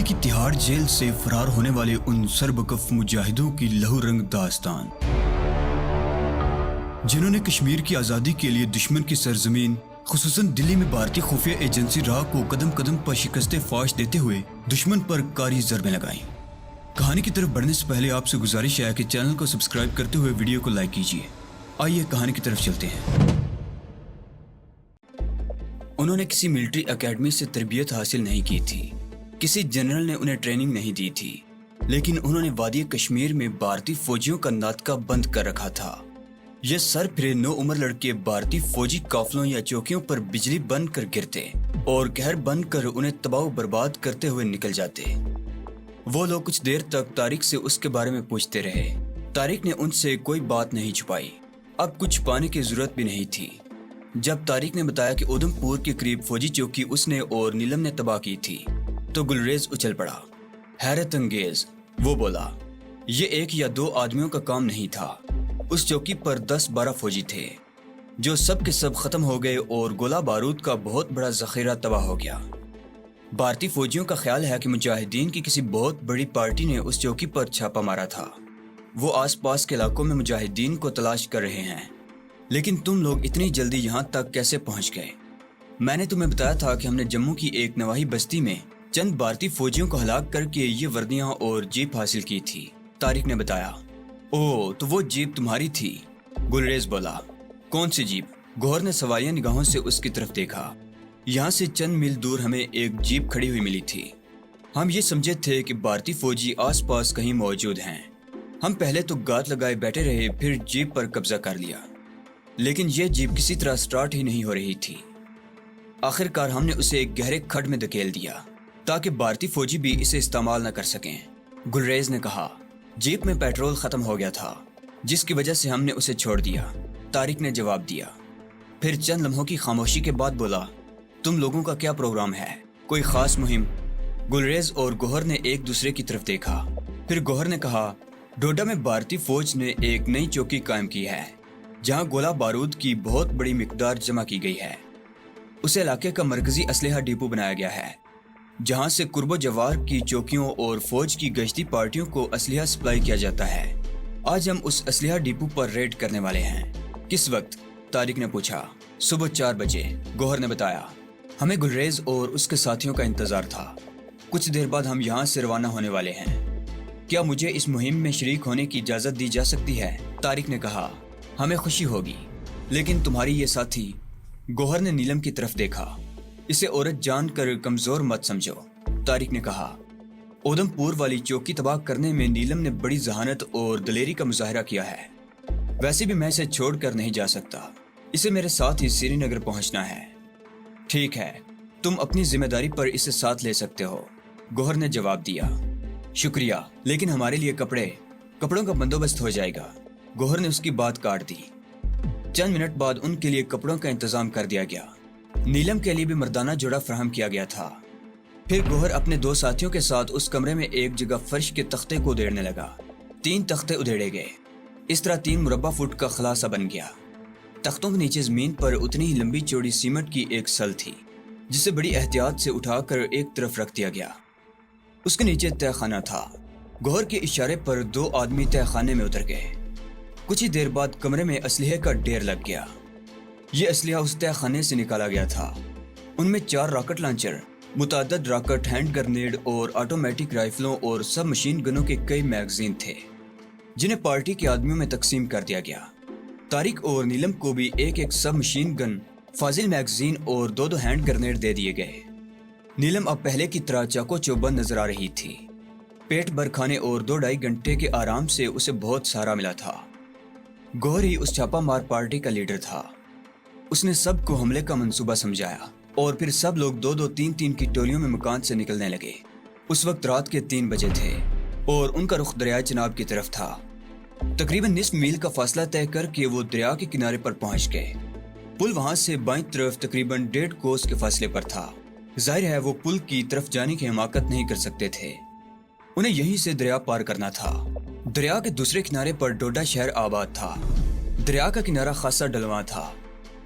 دلی کی تہاڑ جیل سے فرار ہونے والے ان سربکف مجاہدوں کی لہو رنگ داستان، جنہوں نے کشمیر کی آزادی کے لیے دشمن کی سرزمین خصوصاً دلی میں بھارتی خفیہ ایجنسی راہ کو قدم قدم پر شکست فاش دیتے ہوئے دشمن پر کاری ضربیں لگائیں۔ کہانی کی طرف بڑھنے سے پہلے آپ سے گزارش ہے کہ چینل کو سبسکرائب کرتے ہوئے ویڈیو کو لائک کیجیے۔ آئیے کہانی کی طرف چلتے ہیں۔ انہوں نے کسی ملٹری اکیڈمی سے تربیت حاصل نہیں کی تھی، کسی جنرل نے انہیں ٹریننگ نہیں دی تھی، لیکن انہوں نے وادی کشمیر میں بھارتی فوجیوں کا ناطقہ بند کر رکھا تھا۔ یہ سر پھرے نو عمر لڑکے بھارتی فوجی قافلوں یا چوکیوں پر بجلی بن کر گرتے اور قہر بن کر انہیں تباہ و برباد کرتے ہوئے نکل جاتے۔ وہ لوگ کچھ دیر تک طارق سے اس کے بارے میں پوچھتے رہے۔ طارق نے ان سے کوئی بات نہیں چھپائی، اب کچھ پانے کی ضرورت بھی نہیں تھی۔ جب طارق نے بتایا کہ اودھم پور کے قریب فوجی چوکی اس نے اور نیلم نے تباہ کی تھی تو گلریز اچھل پڑا۔ حیرت انگیز، وہ بولا، یہ ایک یا دو آدمیوں کا کام نہیں تھا، اس چوکی پر 10-12 فوجی تھے جو سب کے سب ختم ہو گئے اور گولہ بارود کا بہت بڑا ذخیرہ تباہ ہو گیا۔ بھارتی فوجیوں کا خیال ہے کہ مجاہدین کی کسی بہت بڑی پارٹی نے اس چوکی پر چھاپا مارا تھا۔ وہ آس پاس کے علاقوں میں مجاہدین کو تلاش کر رہے ہیں، لیکن تم لوگ اتنی جلدی یہاں تک کیسے پہنچ گئے؟ میں نے تمہیں بتایا تھا کہ ہم نے جموں کی ایک نواحی بستی میں چند بھارتی فوجیوں کو ہلاک کر کے یہ وردیاں اور جیپ حاصل کی تھی، طارق نے بتایا۔ اوہ، تو وہ جیپ تمہاری تھی؟ گلریز بولا۔ کون سی جیپ؟ گوہر نے سوالیہ نگاہوں سے اس کی طرف دیکھا۔ یہاں سے چند میل دور ہمیں ایک جیپ کھڑی ہوئی ملی تھی۔ ہم یہ سمجھے تھے کہ بھارتی فوجی آس پاس کہیں موجود ہیں۔ ہم پہلے تو گات لگائے بیٹھے رہے، پھر جیپ پر قبضہ کر لیا، لیکن یہ جیپ کسی طرح سٹارٹ ہی نہیں ہو رہی تھی۔ آخر کار ہم نے اسے ایک گہرے کھڈ میں دھکیل دیا تاکہ بھارتی فوجی بھی اسے استعمال نہ کر سکیں۔ گلریز نے کہا، جیپ میں پیٹرول ختم ہو گیا تھا جس کی وجہ سے ہم نے اسے چھوڑ دیا، طارق نے جواب دیا۔ پھر چند لمحوں کی خاموشی کے بعد بولا، تم لوگوں کا کیا پروگرام ہے؟ کوئی خاص مہم؟ گلریز اور گوہر نے ایک دوسرے کی طرف دیکھا۔ پھر گوہر نے کہا، ڈوڈا میں بھارتی فوج نے ایک نئی چوکی قائم کی ہے جہاں گولہ بارود کی بہت بڑی مقدار جمع کی گئی ہے۔ اس علاقے کا مرکزی اسلحہ ڈپو بنایا گیا ہے جہاں سے قرب و جوار کی چوکیوں اور فوج کی گشتی پارٹیوں کو اسلحہ سپلائی کیا جاتا ہے۔ آج ہم اس اسلحہ ڈپو پر ریڈ کرنے والے ہیں۔ کس وقت؟ طارق نے پوچھا۔ صبح 4 بجے، گوہر نے بتایا۔ ہمیں گلریز اور اس کے ساتھیوں کا انتظار تھا۔ کچھ دیر بعد ہم یہاں سے روانہ ہونے والے ہیں۔ کیا مجھے اس مہم میں شریک ہونے کی اجازت دی جا سکتی ہے؟ طارق نے کہا، ہمیں خوشی ہوگی، لیکن تمہاری یہ ساتھی۔ گوہر نے نیلم کی طرف دیکھا۔ اسے عورت جان کر کمزور مت سمجھو، طارق نے کہا۔ اودھم پور والی چوکی تباہ کرنے میں نیلم نے بڑی ذہانت اور دلیری کا مظاہرہ کیا ہے۔ ویسے بھی میں اسے چھوڑ کر نہیں جا سکتا، اسے میرے ساتھ ہی سری نگر پہنچنا ہے۔ ٹھیک ہے، تم اپنی ذمہ داری پر اسے ساتھ لے سکتے ہو، گوہر نے جواب دیا۔ شکریہ، لیکن ہمارے لیے کپڑوں کا بندوبست ہو جائے گا، گوہر نے اس کی بات کاٹ دی۔ چند منٹ بعد ان کے لیے کپڑوں کا انتظام کر دیا گیا۔ نیلم کے لیے بھی مردانہ جوڑا فراہم کیا گیا تھا۔ پھر گوہر اپنے 2 ساتھیوں کے ساتھ اس کمرے میں ایک جگہ فرش کے تختے کو ادھیڑنے لگا۔ 3 تختے ادھیڑے گئے، اس طرح 3 مربع فٹ کا خلاصہ بن گیا۔ تختوں کے نیچے زمین پر اتنی ہی لمبی چوڑی سیمنٹ کی ایک سل تھی جسے بڑی احتیاط سے اٹھا کر ایک طرف رکھ دیا گیا۔ اس کے نیچے تہہ خانہ تھا۔ گوہر کے اشارے پر 2 آدمی تہہ خانے میں اتر گئے۔ کچھ ہی دیر بعد کمرے میں اسلحے کا ڈھیر لگ گیا۔ یہ اسلحہ اس تہہ خانے سے نکالا گیا تھا۔ ان میں 4 راکٹ لانچر، متعدد راکٹ، ہینڈ گرنیڈ اور آٹومیٹک رائفلوں اور سب مشین گنوں کے کئی میگزین تھے جنہیں پارٹی کے آدمیوں میں تقسیم کر دیا گیا۔ طارق اور نیلم کو بھی ایک سب مشین گن، فاضل میگزین اور 2 ہینڈ گرنیڈ دے دیے گئے۔ نیلم اب پہلے کی طرح چاقو چوبند نظر آ رہی تھی۔ پیٹ بھر کھانے اور 2-2.5 گھنٹے کے آرام سے اسے بہت سہارا ملا تھا۔ گوہر ہی اس چھاپا مار پارٹی کا لیڈر تھا۔ اس نے سب کو حملے کا منصوبہ سمجھایا اور پھر سب لوگ 2-2 3-3 کی ٹولیوں میں مکان سے نکلنے لگے۔ اس وقت رات کے 3 بجے تھے اور ان کا رخ دریائے چناب کی طرف تھا۔ تقریباً نصف میل کا فاصلہ طے کر کے وہ دریا کے کنارے پر پہنچ گئے۔ پل وہاں سے بائیں طرف تقریباً 1.5 کوس کے فاصلے پر تھا۔ ظاہر ہے وہ پل کی طرف جانے کی حماقت نہیں کر سکتے تھے، انہیں یہیں سے دریا پار کرنا تھا۔ دریا کے دوسرے کنارے پر ڈوڈا شہر آباد تھا۔ دریا کا کنارہ خاصا ڈلواں تھا۔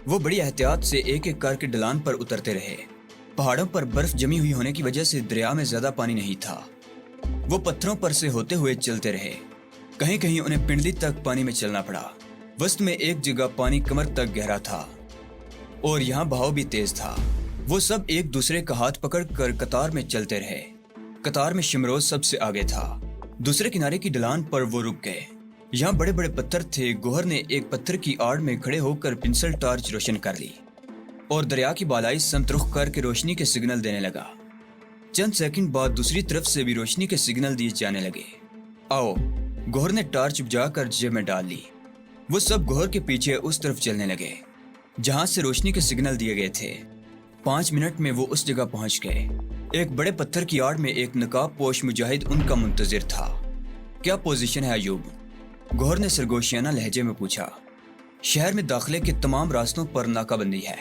وہ بڑی احتیاط سے ایک کر کے ڈلان پر اترتے رہے۔ पहाड़ों पर बर्फ जमी हुई होने की वजह से दरिया में ज्यादा पानी नहीं था। वो पत्थरों पर से होते हुए चलते रहे। कहीं कहीं उन्हें पिंडली तक पानी में चलना पड़ा। वस्त में एक जगह पानी कमर तक गहरा था और यहाँ बहाव भी तेज था। वो सब एक दूसरे का हाथ पकड़कर कतार में चलते रहे। कतार में शिमरोज सबसे आगे था। दूसरे किनारे की ढलान पर वो रुक गए। यहाँ बड़े बड़े पत्थर थे। गोहर ने एक पत्थर की आड़ में खड़े होकर पिंसल टार्च रोशन कर ली और दरिया की बालाई समत रुख करके रोशनी के सिग्नल देने लगा। चंद सेकंड बाद दूसरी तरफ से भी रोशनी के सिग्नल दिए जाने लगे। आओ, गोहर ने टार्च बुझाकर जेब में डाल ली। वो सब गोहर के पीछे उस तरफ चलने लगे जहां से रोशनी के सिग्नल दिए गए थे। 5 मिनट में वो उस जगह पहुंच गए। एक बड़े पत्थर की आड़ में एक नकाब पोश मुजाहिद उनका मुंतजिर था। क्या पोजीशन है अयूब? गोहर ने सरगोशियाना लहजे में पूछा। शहर में दाखिले के तमाम रास्तों पर नाकाबंदी है।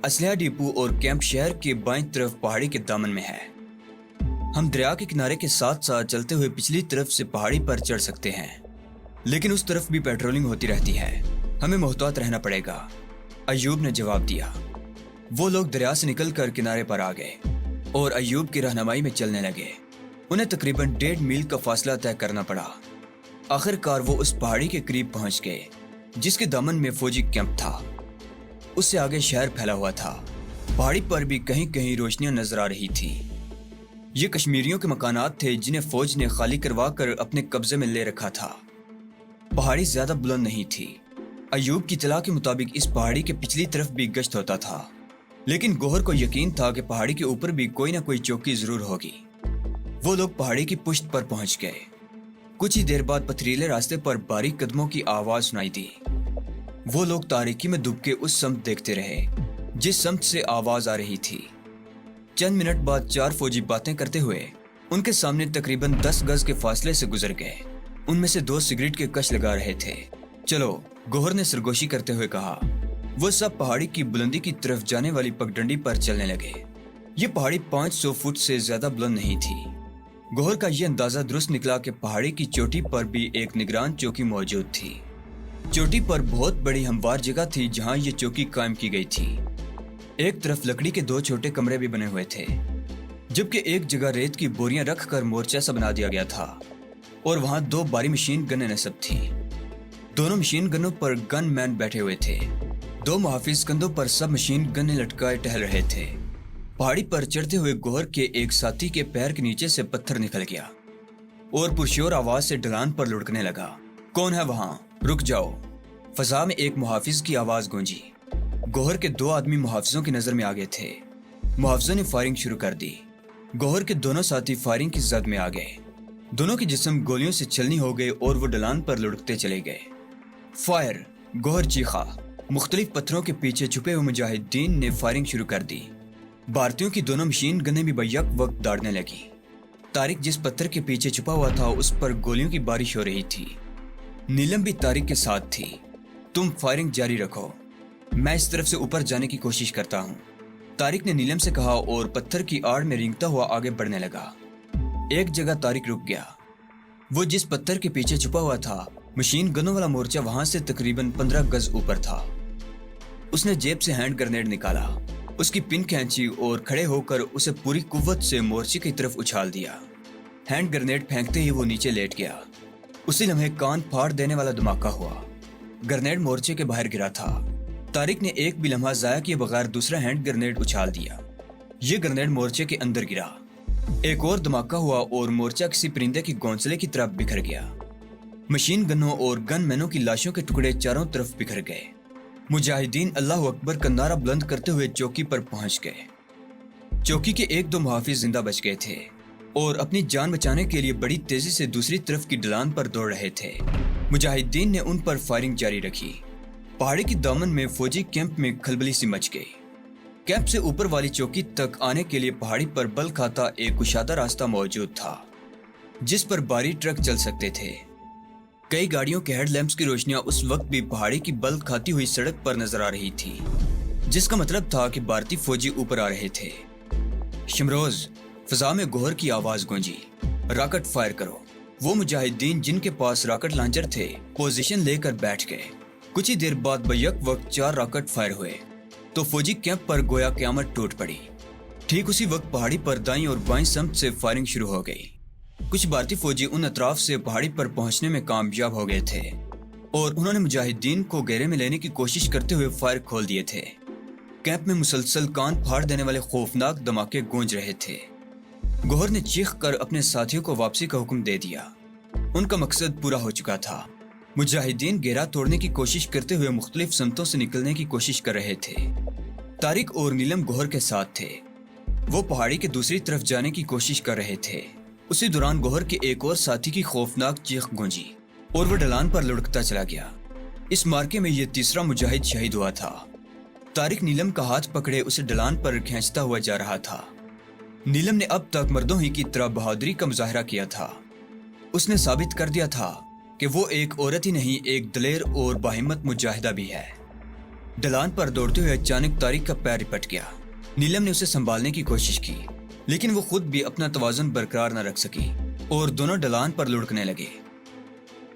असलहा डिपो और कैंप शहर के बाईं तरफ पहाड़ी के दामन में है। हम दरिया के किनारे के साथ साथ चलते हुए पिछली तरफ से पहाड़ी पर चढ़ सकते हैं, लेकिन उस तरफ भी पेट्रोलिंग होती रहती है। हमें मोहतात रहना पड़ेगा, अयूब ने जवाब दिया। वो लोग दरिया से निकलकर किनारे पर आ गए और अयूब की रहनुमाई में चलने लगे। उन्हें तकरीबन 1.5 मील का फासला तय करना पड़ा। आखिरकार वो उस पहाड़ी के करीब पहुंच गए जिसके दामन में फौजी कैंप था। उससे आगे शहर फैला हुआ था। पहाड़ी पर भी कहीं कहीं रोशनियां नजर आ रही थी। ये कश्मीरियों के मकानात थे जिन्हें फौज ने खाली करवा कर अपने कब्जे में ले रखा था। पहाड़ी ज्यादा बुलंद नहीं थी। अयूब की इत्तला के मुताबिक इस पहाड़ी के पिछली तरफ भी गश्त होता था, लेकिन गोहर को यकीन था कि पहाड़ी के ऊपर भी कोई ना कोई चौकी जरूर होगी। वो लोग पहाड़ी की पुश्त पर पहुंच गए। कुछ ही देर बाद पथरीले रास्ते पर बारीक कदमों की आवाज सुनाई दी। वो लोग तारीकी में दुबके उस समत देखते रहे जिस समत से आवाज आ रही थी। चंद मिनट बाद 4 फौजी बातें करते हुए उनके सामने तकरीबन 10 गज के फासले से गुजर गए। उनमें से 2 सिगरेट के कश लगा रहे थे। चलो, गोहर ने सरगोशी करते हुए कहा। वो सब पहाड़ी की बुलंदी की तरफ जाने वाली पगडंडी पर चलने लगे। ये पहाड़ी 500 फुट से ज्यादा बुलंद नहीं थी। गोहर का यह अंदाजा दुरुस्त निकला कि पहाड़ी की चोटी पर भी एक निगरान चौकी मौजूद थी। चोटी पर बहुत बड़ी हमवार जगह थी जहां ये चौकी कायम की गई थी। एक तरफ लकड़ी के 2 छोटे कमरे भी बने हुए थे, जबकि एक जगह रेत की बोरियां रखकर मोर्चा सा बना दिया गया था और वहां 2 भारी मशीन गनें नस्ब थी। दोनों मशीन गनों पर गन मैन बैठे हुए थे। 2 मुहाफिज कंधों पर सब मशीन गनें लटकाए टहल रहे थे। पहाड़ी पर चढ़ते हुए गोहर के एक साथी के पैर के नीचे से पत्थर निकल गया और पुरशोर आवाज से ढलान पर लुढ़कने लगा। कौन है वहां? रुक जाओ। फजा में एक मुहाफिज की आवाज गूंजी। गोहर के 2 आदमी मुहाफिजों की नजर में आ गए थे। मुहाफिजों ने फायरिंग शुरू कर दी। गोहर के दोनों साथी फायरिंग की जद में आ गए। दोनों के जिस्म गोलियों से छलनी हो गए और वो ढलान पर लुढ़कते चले गए। फायर! गोहर चीखा। मुख्तलिफ पत्थरों के पीछे छुपे हुए मुजाहिदीन ने फायरिंग शुरू कर दी। भारतीयों की दोनों मशीन गनें भी बैक वक्त दाड़ने लगी। तारिक जिस पत्थर के पीछे छुपा हुआ था उस पर गोलियों की बारिश हो रही थी। नीलम भी तारिक के साथ थी। तुम फायरिंग जारी रखो, मैं इस तरफ से ऊपर जाने की कोशिश करता हूँ, तारिक ने नीलम से कहा और पत्थर की आड़ में रेंगता हुआ आगे बढ़ने लगा। एक जगह तारिक रुक गया। वो जिस पत्थर के पीछे छुपा हुआ था, मशीन गनों वाला मोर्चा वहां से तकरीबन 15 गज ऊपर था। उसने जेब से हैंड ग्रेनेड निकाला, उसकी पिन खींची और खड़े होकर उसे पूरी कुव्वत से मोर्चे की तरफ उछाल दिया। हैंड ग्रेनेड फेंकते ही वो नीचे लेट गया। उसी लम्हे कान फाड़ देने वाला धमाका हुआ। ग्रेनेड मोर्चे के बाहर गिरा था। तारिक ने एक भी लम्हा जाया किए बगैर दूसरा हैंड ग्रेनेड उछाल दिया। ये ग्रेनेड मोर्चे के अंदर गिरा। एक और धमाका हुआ और मोर्चा किसी परिंदे की घोंसले की तरफ बिखर गया। मशीन गनों और गन मैनों की लाशों के टुकड़े चारों तरफ बिखर गए। मुजाहिदीन अल्लाह अकबर का नारा बुलंद करते हुए चौकी पर पहुंच गए। चौकी के 1-2 मुहाफिज जिंदा बच गए थे और अपनी जान बचाने के लिए बड़ी तेजी से दूसरी तरफ की ढलान पर दौड़ रहे थे। मुजाहिदीन ने उन पर फायरिंग जारी रखी। पहाड़ी की दामन में फौजी कैंप में खलबली सी मच गई। कैंप से ऊपर वाली चौकी तक आने के लिए पहाड़ी पर बल खाता एक कुशादा रास्ता मौजूद था जिस पर भारी ट्रक चल सकते थे। कई गाड़ियों के हेडलैम्प्स की रोशनियां उस वक्त भी पहाड़ी की बल खाती हुई सड़क पर नजर आ रही थी, जिसका मतलब था कि भारतीय फौजी ऊपर आ रहे थे। शिमरोज! फजा में गोहर की आवाज गूंजी। रॉकेट फायर करो। वो मुजाहिदीन जिनके पास रॉकेट लॉन्चर थे पोजीशन लेकर बैठ गए। कुछ ही देर बाद बैक वक्त 4 रॉकेट फायर हुए तो फौजी कैंप पर गोया क़यामत टूट पड़ी। ठीक उसी वक्त पहाड़ी पर दाईं और बाईं सम्त से फायरिंग शुरू हो गई। कुछ भारतीय फौजी उन अतराफ से पहाड़ी पर पहुंचने में कामयाब हो गए थे और उन्होंने मुजाहिदीन को घेरे में लेने की कोशिश करते हुए फायर खोल दिए थे। कैंप में मुसलसल कान फाड़ देने वाले खौफनाक धमाके गूंज रहे थे। गौहर ने चीख कर अपने साथियों को वापसी का हुक्म दे दिया। उनका मकसद पूरा हो चुका था। मुजाहिदीन घेरा तोड़ने की कोशिश करते हुए मुख्तलिफ समतों से निकलने की कोशिश कर रहे थे। तारिक और नीलम गौहर के साथ थे। वो पहाड़ी के दूसरी तरफ जाने की कोशिश कर रहे थे। उसी दौरान गौहर के एक और साथी की खौफनाक चीख गूंजी और वो ढलान पर लुढ़कता चला गया। इस मार्के में ये तीसरा मुजाहिद शहीद हुआ था। तारिक नीलम का हाथ पकड़े उसे ढलान पर खींचता हुआ जा रहा था। नीलम ने अब तक मर्दों ही की तरह बहादुरी का मुजाहरा किया था। उसने साबित कर दिया था कि वो एक औरत ही नहीं, एक दलेर और बाहिम्मत मुजाहिदा भी है। ढलान पर दौड़ते हुए अचानक तारिक का पैर रिपट गया। नीलम ने उसे संभालने की कोशिश की, लेकिन वो खुद भी अपना तवाज़ुन बरकरार न रख सकी और दोनों ढलान पर लुढ़कने लगे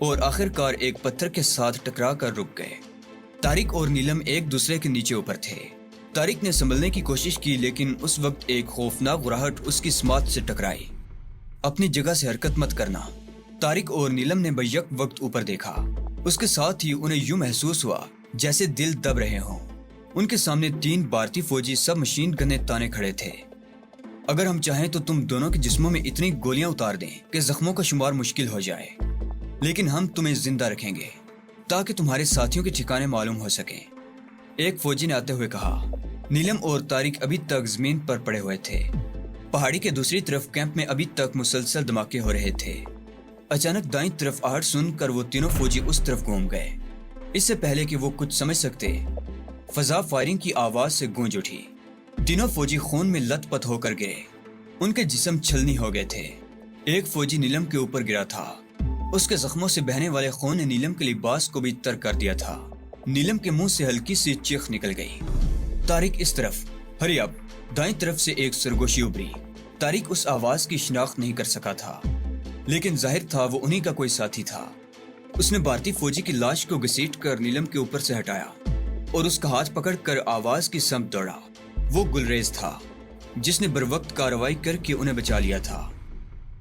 और आखिरकार एक पत्थर के साथ टकरा कर रुक गए। तारिक और नीलम एक दूसरे के नीचे ऊपर थे। तारिक ने संभलने की कोशिश की, लेकिन उस वक्त एक खौफनाक गुर्राहट उसकी स्मात से टकराई। अपनी जगह से हरकत मत करना। तारिक और नीलम ने बैक वक्त ऊपर देखा। उसके साथ ही उन्हें यूं महसूस हुआ जैसे दिल दब रहे हों। उनके सामने 3 भारतीय फौजी सब मशीन गने ताने खड़े थे। अगर हम चाहें तो तुम दोनों के जिस्मों में इतनी गोलियां उतार दें कि जख्मों का शुमार मुश्किल हो जाए, लेकिन हम तुम्हें जिंदा रखेंगे ताकि तुम्हारे साथियों के ठिकाने मालूम हो सके, एक फौजी ने आते हुए कहा। नीलम और तारिक अभी तक जमीन पर पड़े हुए थे। पहाड़ी के दूसरी तरफ कैंप में अभी तक मुसलसल धमाके हो रहे थे। अचानक दाईं तरफ आहट सुनकर वो तीनों फौजी उस तरफ घूम गए। इससे पहले कि वो कुछ समझ सकते, फजा फायरिंग की आवाज से गूंज उठी। तीनों फौजी खून में लथपथ होकर गिरे। उनके जिस्म छलनी हो गए थे। एक फौजी नीलम के ऊपर गिरा था। उसके जख्मों से बहने वाले खून ने नीलम के लिबास को भी तर कर दिया था। नीलम के मुंह से हल्की सी चीख निकल गई। तारिक इस तरफ, हरी अब। दाईं तरफ से एक सरगोशी उभरी। तारिक उस आवाज की शिनाख्त नहीं कर सका था, लेकिन जाहिर था वो उन्हीं का कोई साथी था। उसने भारतीय फौजी की लाश को घसीट कर नीलम के ऊपर से हटाया और उसका हाथ पकड़कर आवाज की समत दौड़ा। वो गुलरेज था, जिसने बरवक्त कार्रवाई करके उन्हें बचा लिया था।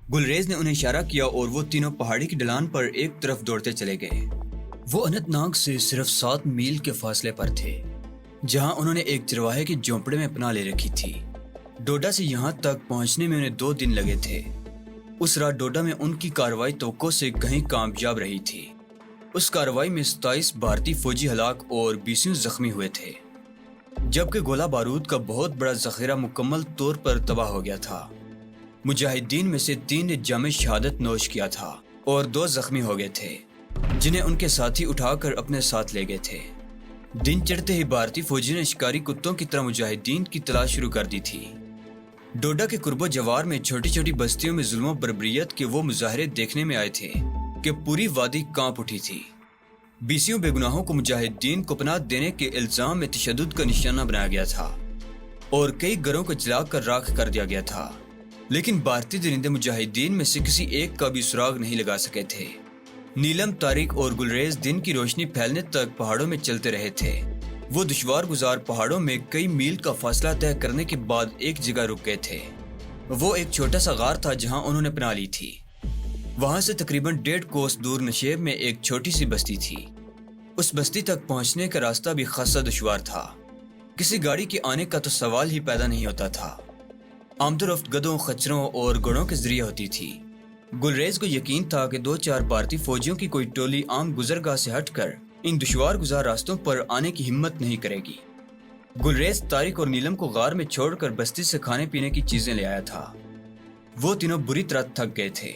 गुलरेज ने उन्हें इशारा किया और वो तीनों पहाड़ी की ढलान पर एक तरफ दौड़ते चले गए। वो अनंतनाग से सिर्फ 7 मील के फासले पर थे, जहां उन्होंने एक चरवाहे की झोंपड़े में पनाह ले रखी थी। डोडा से यहां तक पहुंचने में उन्हें 2 दिन लगे थे। उस रात डोडा में उनकी कार्रवाई तवक्को से कहीं कामयाब रही थी। उस कार्रवाई में 27 भारतीय फौजी हलाक और 20 जख्मी हुए थे, जबकि गोला बारूद का बहुत बड़ा जखीरा मुकम्मल तौर पर तबाह हो गया था। मुजाहिदीन में से 3 ने जामे शहादत नोश किया था और 2 जख्मी हो गए थे, जिन्हें उनके साथी उठाकर अपने साथ ले गए थे। दिन चढ़ते ही भारतीय फौजी ने शिकारी कुत्तों की तरह मुजाहिदीन की तलाश शुरू कर दी थी। डोडा के कुर्बो जवार में छोटी छोटी बस्तियों में जुल्म बर्बरियत के वो मुजाहरे देखने में आए थे कि पूरी वादी कांप उठी थी। 20 बेगुनाहों को मुजाहिदीन को पनाह देने के इल्जाम में तशद्दुद का निशाना बनाया गया था और कई घरों को जलाकर राख कर दिया गया था, लेकिन भारतीय दरिंदे मुजाहिदीन में से किसी एक का भी सुराग नहीं लगा सके थे। नीलम, तारिक और गुलरेज दिन की रोशनी फैलने तक पहाड़ों में चलते रहे थे। वो दुश्वार गुजार पहाड़ों में कई मील का फासला तय करने के बाद एक जगह रुक गए थे। वो एक छोटा सा गार था जहां उन्होंने पनाह ली थी। वहां से तकरीबन 1.5 कोस दूर नशेब में एक छोटी सी बस्ती थी। उस बस्ती तक पहुंचने का रास्ता भी खासा दुश्वार था। किसी गाड़ी के आने का तो सवाल ही पैदा नहीं होता था। आमदोरफ्त गधों, खच्चरों और घोड़ों के जरिए होती थी। गुलरेज को यकीन था कि 2-4 भारतीय फौजियों की कोई टोली आम गुजरगाह से हटकर इन दुश्वार गुजार रास्तों पर आने की हिम्मत नहीं करेगी। गुलरेज तारिक और नीलम को गार में छोड़कर बस्ती से खाने पीने की चीजें ले आया था। वो तीनों बुरी तरह थक गए थे।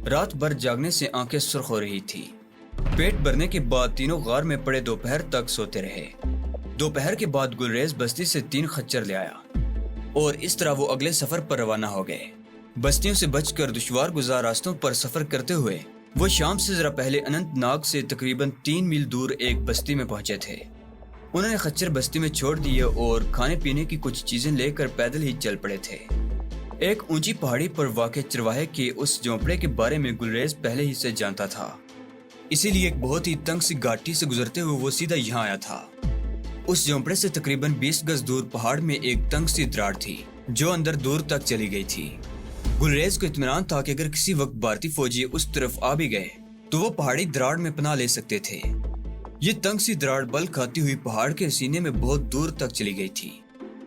रात भर जागने से आंखें सुर्ख हो रही थी। पेट भरने के बाद तीनों गार में पड़े दोपहर तक सोते रहे। दोपहर के बाद गुलरेज बस्ती से 3 खच्चर ले आया और इस तरह वो अगले सफर पर रवाना हो गए। बस्तियों से बचकर दुश्वार गुजार रास्तों पर सफर करते हुए वो शाम से जरा पहले अनंतनाग से तकरीबन 3 मील दूर एक बस्ती में पहुंचे थे। उन्होंने खच्चर बस्ती में छोड़ दिए और खाने पीने की कुछ चीजें लेकर पैदल ही चल पड़े थे। एक ऊंची पहाड़ी पर वाक़े चरवाहे के उस झोंपड़े के बारे में गुलरेज पहले ही से जानता था, इसीलिए एक बहुत ही तंग सी घाटी से गुजरते हुए वो सीधा यहाँ आया था। उस झोंपड़े से तकरीबन 20 गज दूर पहाड़ में एक तंग सी दरार थी جو اندر دور تک چلی گئی تھی۔ گلریز کو اطمینان تھا کہ اگر کسی وقت بھارتی فوجی اس طرف آ بھی گئے تو وہ پہاڑی دراڑ میں پناہ لے سکتے تھے۔ یہ تنگ سی دراڑ بل کھاتی ہوئی پہاڑ کے سینے میں بہت دور تک چلی گئی تھی۔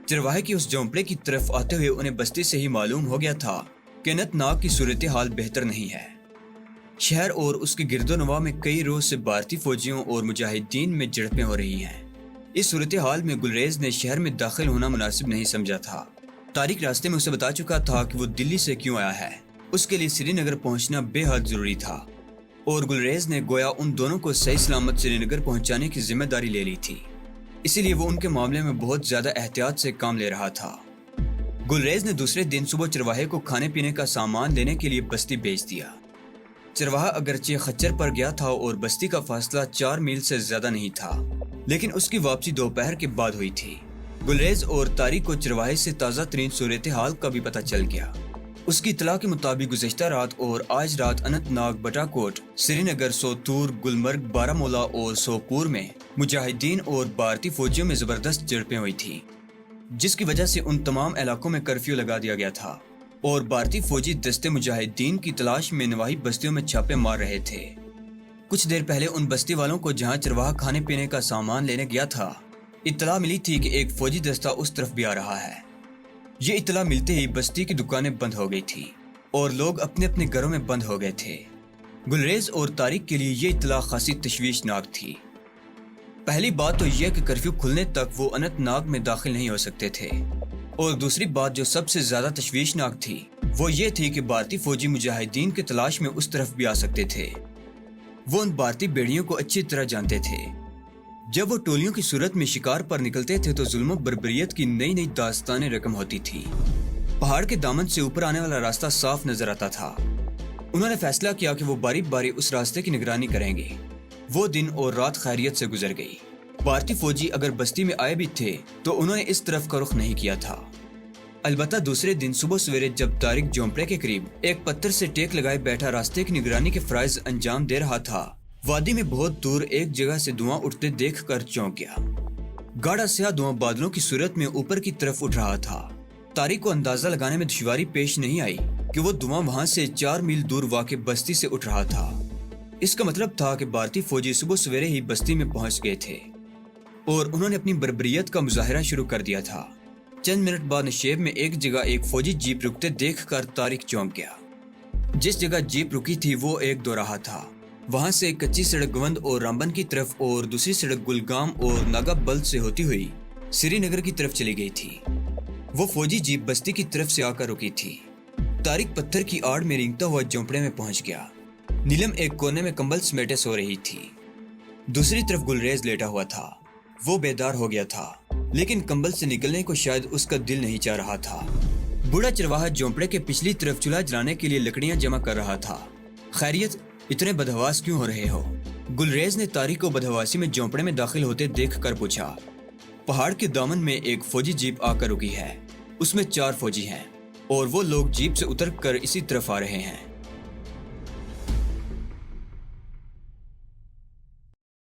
چرواہے کی اس جھونپڑے کی طرف آتے ہوئے انہیں بستی سے ہی معلوم ہو گیا تھا کہ اننت ناگ کی صورتحال بہتر نہیں ہے۔ شہر اور اس کے گرد و نواح میں کئی روز سے بھارتی فوجیوں اور مجاہدین میں جھڑپیں ہو رہی ہیں۔ اس صورتحال میں گلریز نے شہر میں داخل ہونا مناسب نہیں سمجھا تھا۔ طارق راستے میں اسے بتا چکا تھا کہ وہ دلی سے کیوں آیا ہے۔ اس کے لیے سری نگر پہنچنا بے حد ضروری تھا اور گلریز نے گویا ان دونوں کو صحیح سلامت سری نگر پہنچانے کی ذمہ داری لے لی تھی، اسی لیے وہ ان کے معاملے میں بہت زیادہ احتیاط سے کام لے رہا تھا۔ گلریز نے دوسرے دن صبح چرواہے کو کھانے پینے کا سامان لینے کے لیے بستی بھیج دیا۔ چرواہا اگرچہ خچر پر گیا تھا اور بستی کا فاصلہ 4 میل سے زیادہ نہیں تھا، لیکن اس کی واپسی دوپہر کے بعد ہوئی تھی۔ گلریز اور طارق کو چرواہے سے تازہ ترین صورتحال کا بھی پتہ چل گیا۔ اس کی اطلاع کے مطابق گزشتہ رات اور آج رات اننت ناگ، بٹاکوٹ، سری نگر، سوتور، گلمرگ، بارامولہ اور سوپور میں مجاہدین اور بھارتی فوجیوں میں زبردست جھڑپیں ہوئی تھی، جس کی وجہ سے ان تمام علاقوں میں کرفیو لگا دیا گیا تھا اور بھارتی فوجی دستے مجاہدین کی تلاش میں نواحی بستیوں میں چھاپے مار رہے تھے۔ کچھ دیر پہلے ان بستی والوں کو جہاں چرواہا کھانے پینے کا سامان لینے گیا تھا، اطلاع ملی تھی کہ ایک فوجی دستہ اس طرف بھی آ رہا ہے۔ یہ اطلاع ملتے ہی بستی کی دکانیں بند ہو گئی تھی اور لوگ اپنے اپنے گھروں میں بند ہو گئے تھے۔ گلریز اور طارق کے لیے یہ اطلاع خاصی تشویشناک تھی۔ پہلی بات تو یہ کہ کرفیو کھلنے تک وہ اننت ناگ میں داخل نہیں ہو سکتے تھے، اور دوسری بات جو سب سے زیادہ تشویشناک تھی وہ یہ تھی کہ بھارتی فوجی مجاہدین کی تلاش میں اس طرف بھی آ سکتے تھے۔ وہ ان بھارتی بیڑیوں کو اچھی طرح جانتے تھے۔ جب وہ ٹولیوں کی صورت میں شکار پر نکلتے تھے تو ظلم و بربریت کی نئی نئی داستانیں رقم ہوتی تھی۔ پہاڑ کے دامن سے اوپر آنے والا راستہ صاف نظر آتا تھا۔ انہوں نے فیصلہ کیا کہ وہ باری باری اس راستے کی نگرانی کریں گے۔ وہ دن اور رات خیریت سے گزر گئی۔ بھارتی فوجی اگر بستی میں آئے بھی تھے تو انہوں نے اس طرف کا رخ نہیں کیا تھا۔ البتہ دوسرے دن صبح سویرے جب طارق جھونپڑے کے قریب ایک پتھر سے ٹیک لگائے بیٹھا راستے کی نگرانی کے فرائض انجام دے رہا تھا، وادی میں بہت دور ایک جگہ سے دھواں اٹھتے دیکھ کر چونک گیا۔ گاڑھا سیاہ دھواں بادلوں کی صورت میں اوپر کی طرف اٹھ رہا تھا۔ طارق کو اندازہ لگانے میں دشواری پیش نہیں آئی کہ وہ دھواں وہاں سے 4 میل دور واقع بستی سے اٹھ رہا تھا۔ اس کا مطلب تھا کہ بھارتی فوجی صبح سویرے ہی بستی میں پہنچ گئے تھے اور انہوں نے اپنی بربریت کا مظاہرہ شروع کر دیا تھا۔ چند منٹ بعد نشیب میں ایک جگہ ایک فوجی جیپ رکتے دیکھ کر طارق چونک گیا۔ جس جگہ جیپ رکی تھی وہ ایک دوراہا تھا۔ وہاں سے کچی سڑک گوند اور رامبن کی طرف اور دوسری سڑک گلگام اور ناگا بلد سے ہوتی ہوئی سری نگر کی طرف چلی گئی تھی۔ وہ فوجی جیپ بستی کی طرف سے آ کر رکی تھی۔ طارق پتھر کی آڑ میں رینگتا ہوا جھونپڑے میں پہنچ گیا۔ نیلم ایک کونے میں کمبل سمیٹے سو رہی تھی۔ دوسری طرف گلریز لیٹا ہوا تھا۔ وہ بیدار ہو گیا تھا، لیکن کمبل سے نکلنے کو شاید اس کا دل نہیں چاہ رہا تھا۔ بوڑھا چرواہا جھونپڑے کے پچھلی طرف چولہا جلانے کے لیے لکڑیاں جمع کر رہا تھا۔ خیریت، اتنے بدحواس کیوں ہو رہے ہو؟ گلریز نے طارق کو بدحواسی میں جھونپڑے میں داخل ہوتے دیکھ کر پوچھا۔ پہاڑ کے دامن میں ایک فوجی جیپ آ کر رکی ہے۔ اس میں 4 فوجی ہیں اور وہ لوگ جیپ سے اتر کر اسی طرف آ رہے ہیں۔